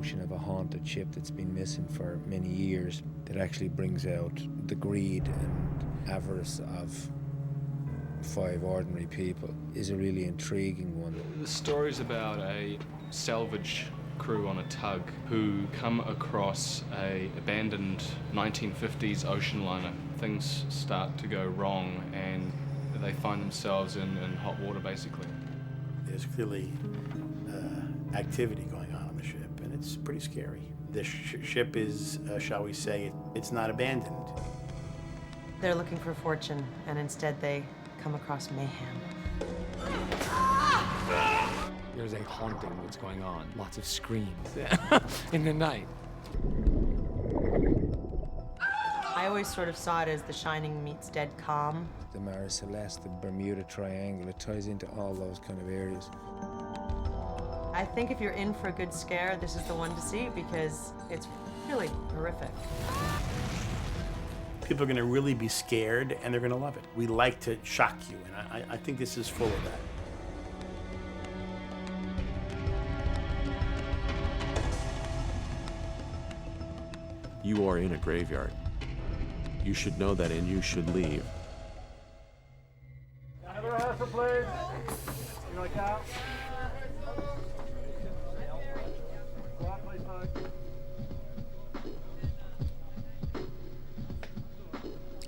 notion of a haunted ship that's been missing for many years that actually brings out the greed and avarice of 5 ordinary people is a really intriguing one. The story's about a salvage crew on a tug who come across a abandoned 1950s ocean liner. Things start to go wrong and they find themselves in hot water, basically. There's clearly activity going on the ship, and it's pretty scary. This ship is, shall we say, it's not abandoned. They're looking for fortune, and instead they come across mayhem. There's a haunting that's going on. Lots of screams in the night. I always sort of saw it as The Shining meets Dead Calm. The Mare Celeste, the Bermuda Triangle, it ties into all those kind of areas. I think if you're in for a good scare, this is the one to see because it's really horrific. People are going to really be scared, and they're going to love it. We like to shock you, and I think this is full of that. You are in a graveyard. You should know that, and you should leave. Have a rehearsal, please. You like that? Go on, please, folks.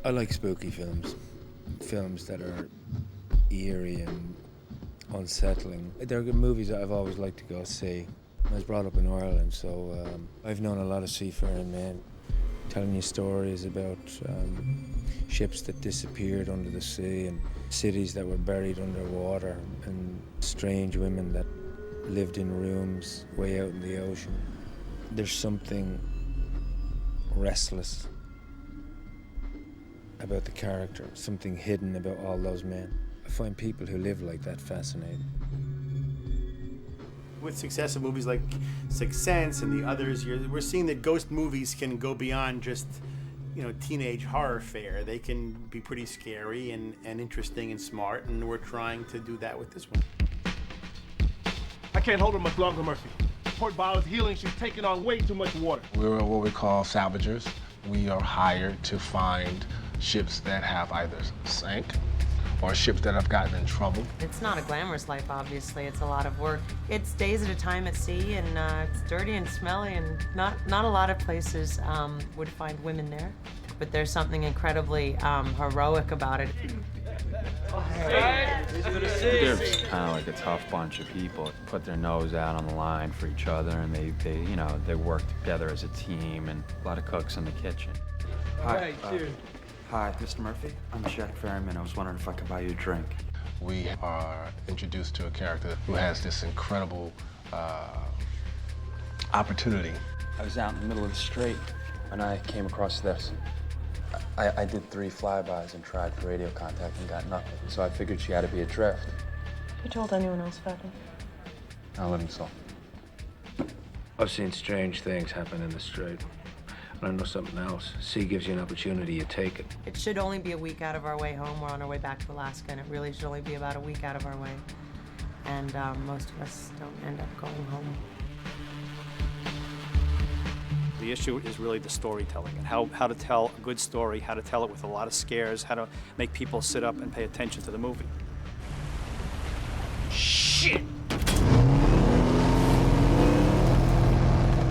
I like spooky films, films that are eerie and unsettling. They're good movies that I've always liked to go see. I was brought up in Ireland, so I've known a lot of seafaring men telling you stories about ships that disappeared under the sea and cities that were buried underwater and strange women that lived in rooms way out in the ocean. There's something restless about the character, something hidden about all those men. I find people who live like that fascinating. With successive movies like Sixth Sense and the others, we're seeing that ghost movies can go beyond just, teenage horror fare. They can be pretty scary and interesting and smart, and we're trying to do that with this one. I can't hold her much longer, Murphy. Port Bowers healing, she's taking on way too much water. We're what we call salvagers. We are hired to find ships that have either sank or ships that have gotten in trouble. It's not a glamorous life, obviously. It's a lot of work. It's days at a time at sea, and it's dirty and smelly, and not a lot of places would find women there. But there's something incredibly heroic about it. They're just kind of like a tough bunch of people. Put their nose out on the line for each other, and they work together as a team, and a lot of cooks in the kitchen. Hi, hi, Mr. Murphy. I'm Jack Ferryman. I was wondering if I could buy you a drink. We are introduced to a character who has this incredible opportunity. I was out in the middle of the strait, and I came across this. I did 3 flybys and tried for radio contact and got nothing, so I figured she had to be adrift. You told anyone else about it? I live in Seoul. I've seen strange things happen in the strait. And I know something else. Sea gives you an opportunity, you take it. It should only be a week out of our way home. We're on our way back to Alaska, and it really should only be about a week out of our way. And most of us don't end up going home. The issue is really the storytelling and how to tell a good story, how to tell it with a lot of scares, how to make people sit up and pay attention to the movie. Shit!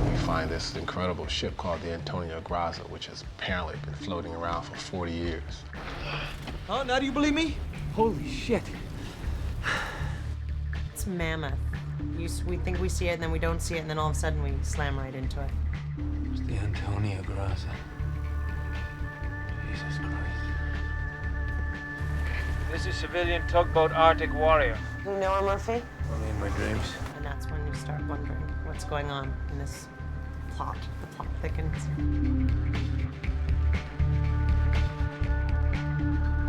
We find this incredible ship called the Antonio Graza, which has apparently been floating around for 40 years. Oh, now do you believe me? Holy shit. It's mammoth. We think we see it, and then we don't see it, and then all of a sudden we slam right into it. It's the Antonio Graza. Jesus Christ. This is civilian tugboat Arctic Warrior. You know her, Murphy? Only in my dreams. And that's when you start wondering what's going on in this plot. The plot thickens.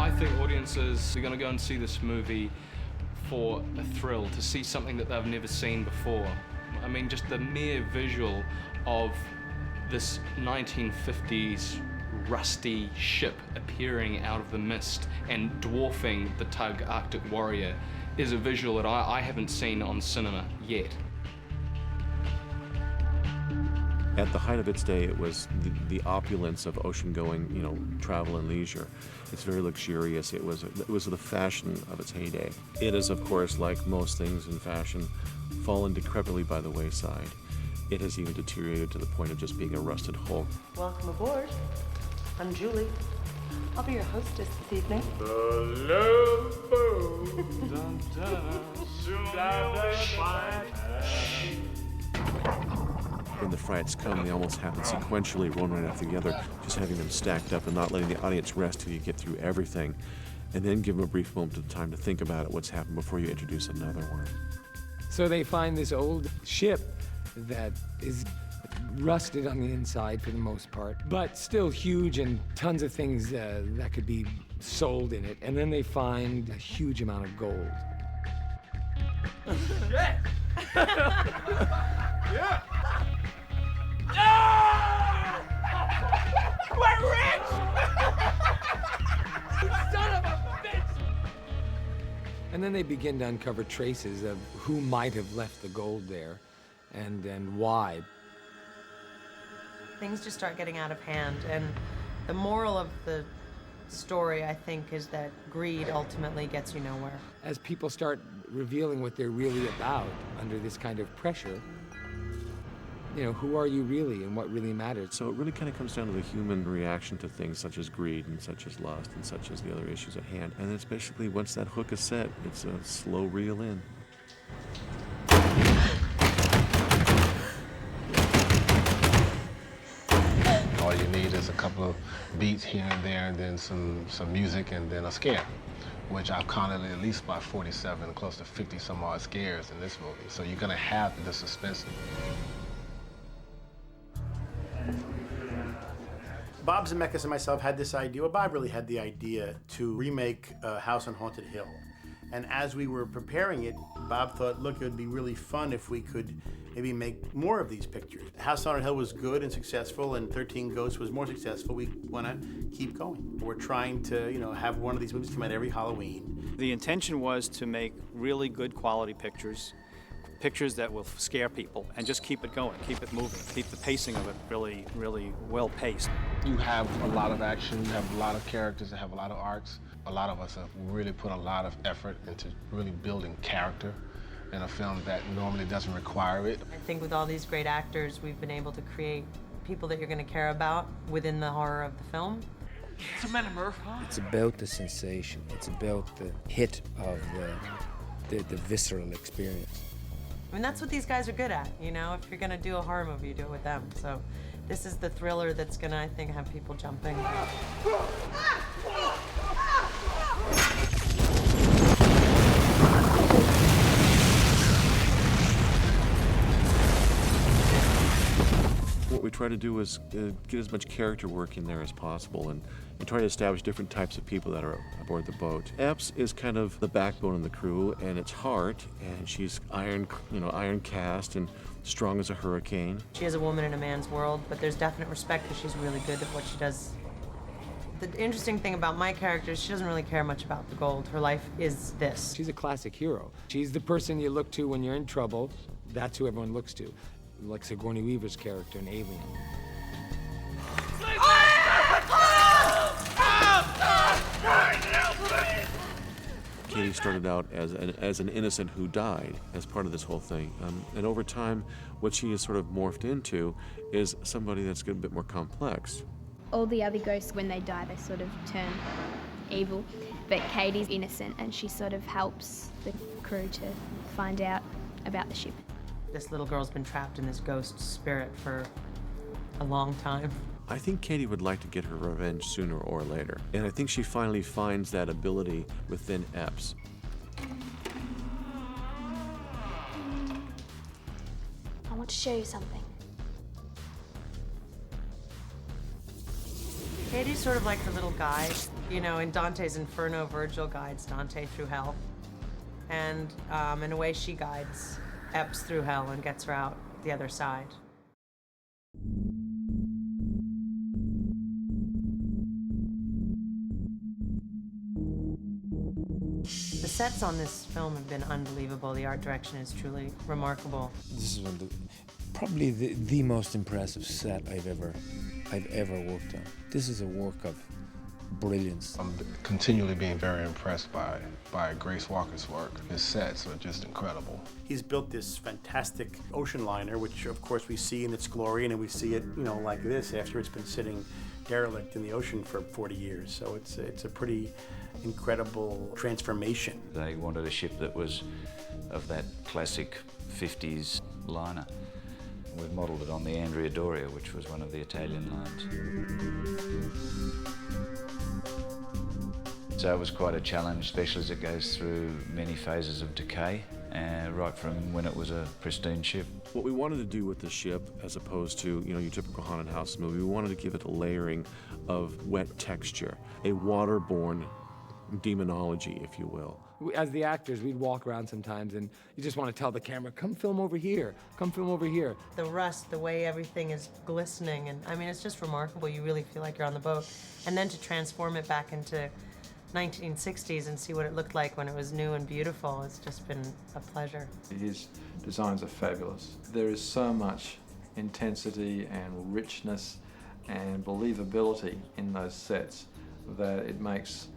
I think audiences are going to go and see this movie for a thrill, to see something that they've never seen before. I mean, just the mere visual of this 1950s rusty ship appearing out of the mist and dwarfing the tug Arctic Warrior is a visual that I haven't seen on cinema yet. At the height of its day, it was the opulence of ocean-going, travel and leisure. It's very luxurious. It was the fashion of its heyday. It is, of course, like most things in fashion, fallen decrepitly by the wayside. It has even deteriorated to the point of just being a rusted hulk. Welcome aboard. I'm Julie. I'll be your hostess this evening. When the frights come, they almost happen sequentially, one right after the other, just having them stacked up and not letting the audience rest till you get through everything, and then give them a brief moment of time to think about it, what's happened before you introduce another one. So they find this old ship that is rusted on the inside for the most part, but still huge and tons of things that could be sold in it. And then they find a huge amount of gold. Yeah! We're rich! Son of a bitch! And then they begin to uncover traces of who might have left the gold there and why. Things just start getting out of hand, and the moral of the story, I think, is that greed ultimately gets you nowhere. As people start revealing what they're really about under this kind of pressure, who are you really and what really matters? So it really kind of comes down to the human reaction to things such as greed and such as lust and such as the other issues at hand. And it's basically, once that hook is set, it's a slow reel in. All you need is a couple of beats here and there, and then some music, and then a scare, which I've counted at least by 47, close to 50 some odd scares in this movie. So you're gonna have the suspense. Bob Zemeckis and myself had this idea. Well, Bob really had the idea to remake House on Haunted Hill. And as we were preparing it, Bob thought, look, it would be really fun if we could maybe make more of these pictures. House on Haunted Hill was good and successful, and 13 Ghosts was more successful. We want to keep going. We're trying to, have one of these movies come out every Halloween. The intention was to make really good quality pictures that will scare people, and just keep it going, keep it moving, keep the pacing of it really, really well paced. You have a lot of action, you have a lot of characters that have a lot of arcs. A lot of us have really put a lot of effort into really building character in a film that normally doesn't require it. I think with all these great actors, we've been able to create people that you're going to care about within the horror of the film. It's a man of Murph, huh? It's about the sensation. It's about the hit of the visceral experience. I mean, that's what these guys are good at, If you're going to do a horror movie, you do it with them. So this is the thriller that's going to, I think, have people jumping. What we try to do is get as much character work in there as possible and try to establish different types of people that are aboard the boat. Epps is kind of the backbone of the crew, and it's heart, and she's iron cast and strong as a hurricane. She is a woman in a man's world, but there's definite respect because she's really good at what she does. The interesting thing about my character is she doesn't really care much about the gold. Her life is this. She's a classic hero. She's the person you look to when you're in trouble. That's who everyone looks to. Like Sigourney Weaver's character in Alien. Katie started out as an innocent who died as part of this whole thing. And over time, what she has sort of morphed into is somebody that's a bit more complex. All the other ghosts, when they die, they sort of turn evil. But Katie's innocent, and she sort of helps the crew to find out about the ship. This little girl's been trapped in this ghost spirit for a long time. I think Katie would like to get her revenge sooner or later. And I think she finally finds that ability within Epps. I want to show you something. Katie's sort of like her little guide. In Dante's Inferno, Virgil guides Dante through hell. And in a way, she guides Epps through hell and gets her out the other side. The sets on this film have been unbelievable. The art direction is truly remarkable. This is one of probably the most impressive set I've ever worked on. This is a work of brilliance. I'm continually being very impressed by Grace Walker's work. His sets are just incredible. He's built this fantastic ocean liner, which of course we see in its glory, and we see it, you know, like this after it's been sitting derelict in the ocean for 40 years. So it's a pretty incredible transformation. They wanted a ship that was of that classic 50s liner. We've modelled it on the Andrea Doria, which was one of the Italian lines. So it was quite a challenge, especially as it goes through many phases of decay, right from when it was a pristine ship. What we wanted to do with the ship, as opposed to your typical haunted house movie, we wanted to give it a layering of wet texture, a waterborne demonology, if you will. As the actors, we'd walk around sometimes and you just want to tell the camera, come film over here, come film over here. The rust, the way everything is glistening, and I mean, it's just remarkable. You really feel like you're on the boat. And then to transform it back into 1960s and see what it looked like when it was new and beautiful, it's just been a pleasure. His designs are fabulous. There is so much intensity and richness and believability in those sets that it makes,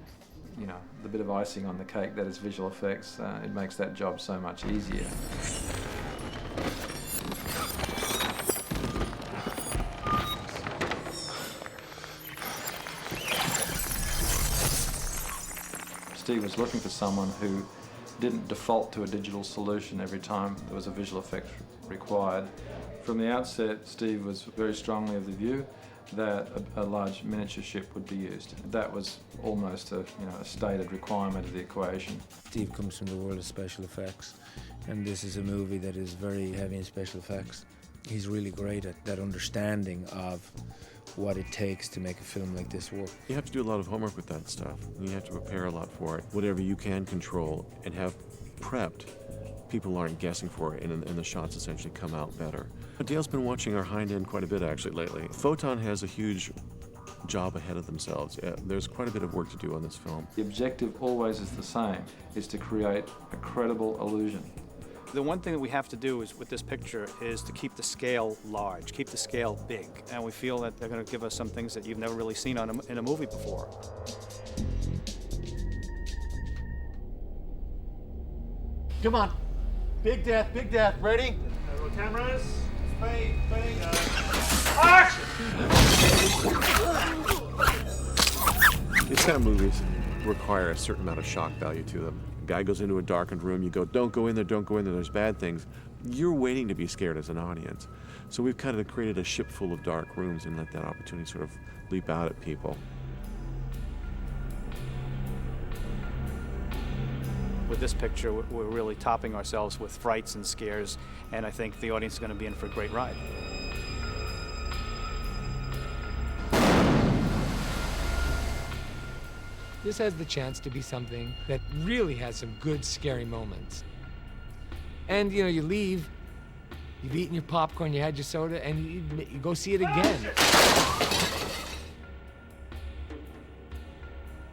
the bit of icing on the cake that is visual effects. It makes that job so much easier. Steve was looking for someone who didn't default to a digital solution every time there was a visual effect required. From the outset, Steve was very strongly of the view that a large miniature ship would be used. That was almost a stated requirement of the equation. Steve comes from the world of special effects, and this is a movie that is very heavy in special effects. He's really great at that understanding of what it takes to make a film like this work. You have to do a lot of homework with that stuff. You have to prepare a lot for it. Whatever you can control and have prepped, people aren't guessing for it, and the shots essentially come out better. Dale's been watching our hind end quite a bit actually lately. Photon has a huge job ahead of themselves. There's quite a bit of work to do on this film. The objective always is the same, is to create a credible illusion. The one thing that we have to do is with this picture is to keep the scale large, keep the scale big, and we feel that they're going to give us some things that you've never really seen in a movie before. Come on. Big death, ready? Cameras, fade, action! These kind of movies require a certain amount of shock value to them. A guy goes into a darkened room, you go, don't go in there, there's bad things. You're waiting to be scared as an audience. So we've kind of created a ship full of dark rooms and let that opportunity sort of leap out at people. With this picture, we're really topping ourselves with frights and scares, and I think the audience is going to be in for a great ride. This has the chance to be something that really has some good, scary moments. And, you leave, you've eaten your popcorn, you had your soda, and you go see it again.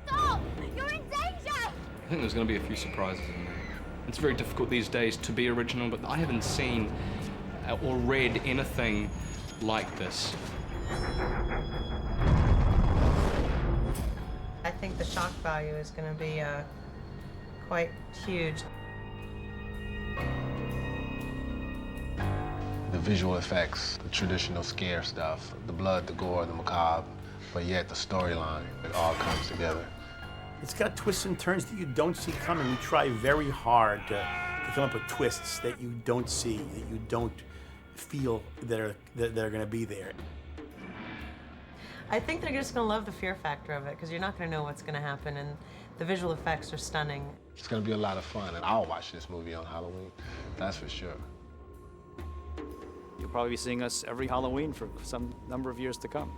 Stop! You're in danger! I think there's going to be a few surprises in there. It's very difficult these days to be original, but I haven't seen or read anything like this. I think the shock value is going to be quite huge. The visual effects, the traditional scare stuff, the blood, the gore, the macabre, but yet the storyline, it all comes together. It's got twists and turns that you don't see coming. We try very hard to come up with twists that you don't see, that you don't feel that are going to be there. I think they're just going to love the fear factor of it, because you're not going to know what's going to happen, and the visual effects are stunning. It's going to be a lot of fun, and I'll watch this movie on Halloween, that's for sure. You'll probably be seeing us every Halloween for some number of years to come.